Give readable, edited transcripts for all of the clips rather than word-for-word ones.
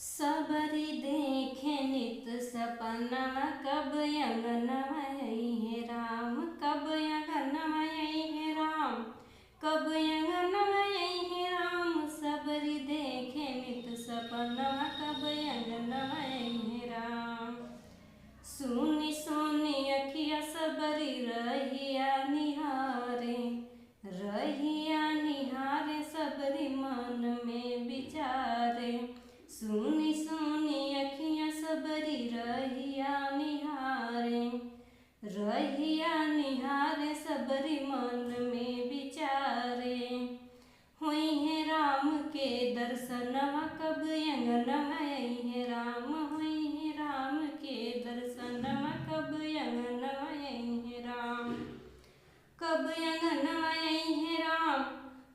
सबरी देखे नित सपना, कब अंगनवा है राम, कब अंगनवा है राम, कब अंगनवा है राम। सबरी देखे नित सपना, कब अंगनवा है राम। सुनी सुनी अखिया सबरी रहिया निहारे, रहिया निहारे सबरी मन में विचारे। सुनी सुनी अखियाँ सबरी रहिया निहारे, रहिया निहारे सबरी मन में विचारे। हुई है राम के दर्शनवा, कब अंगनवा है राम, हुई है राम के दर्शनवा, कब अंगनवा है राम। कब अंगनवा है राम,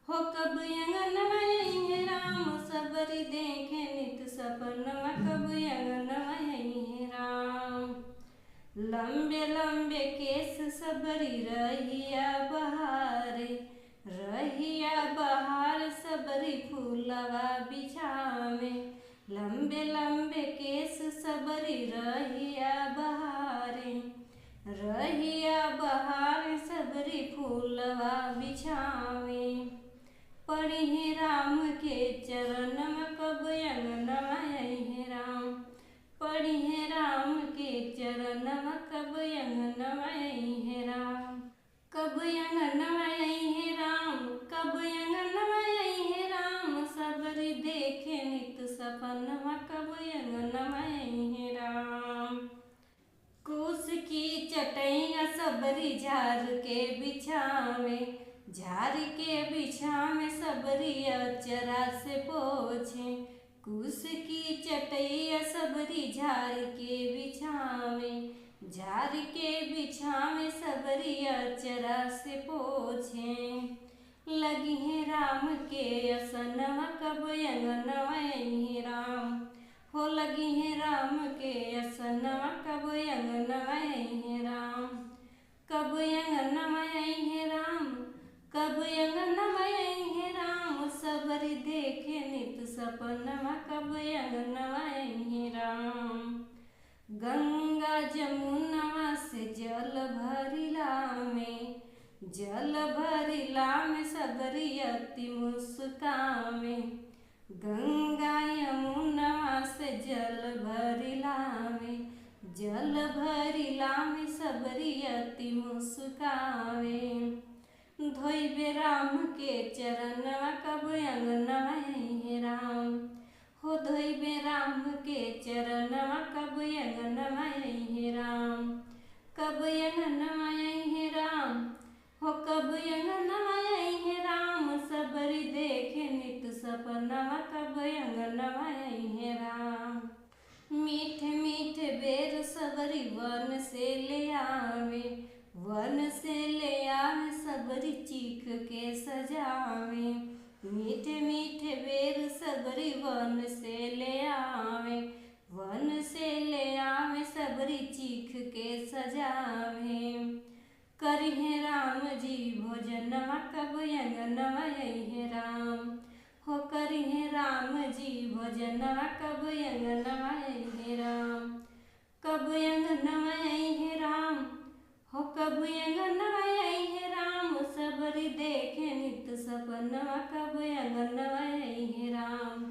हो कब अंगनवा है राम। सबरी देखे नित सपनवा, कब अंगनवा है राम। लंबे लंबे केस सबरी रहिया बहारे, रहिया बहार सबरी फूलवा बिछावे। लंबे लंबे केस सबरी रहिया बहारे, रहिया बहार सबरी फूलवा बिछावे। पड़ी है राम के चरण में, कब अंगनवा है राम। पड़ी है राम के चरण में, कब अंगनवा है राम। कब अंगनवा है राम, कब अंगनवा है राम। सबरी देखे नित सपनवा, कब अंगनवा है राम। कुश की चटैया सबरी झार के बिछावे, झार के बिछावे सबरी अचरा से पोछे। कुश की चटैया सबरी झार के बिछावे, झार के बिछावे सबरी अचरा से पोछे। लगी है राम के असनवा, कब अंगनवा है राम। हो लगी है राम के असनवा, कब अंगनवा है राम। कब अंगनवा है राम, कब अंगनवा है राम। सबरी देखे नित सपनवा, कब अंगनवा है राम। गंगा जमुनवा से जल भरिला में, जल भरिला में सबरी अति मुस्कावे। गंगा यमुनवा से जल भरिला में, जल भरिला में सबरी अति मुस्कावे। धोइबे राम के चरणवा, कब अंगनवा है राम। हो धोइबे राम के चरणवा, कब अंगनवा है राम। कब अंगनवा है राम, हो कब अंगनवा है राम। सबरी देखे नित सपनवा, कब अंगनवा है राम। मीठे मीठे बेर सबरी वन से ले आवे, वन से ले आवे सबरी चीख के सजावे। मीठे मीठे बेर सबरी वन से ले आवे, वन से ले आवे सबरी चीख के सजावे। करिहे राम जी भोजनवा, कब अंगनवा है राम। हो करिहे राम जी भोजनवा, कब अंगनवा है राम। कब अंगनवा है राम, हो कब अंगनवा है राम। सबरी देखे नित सपनवा, कब अंगनवा है राम।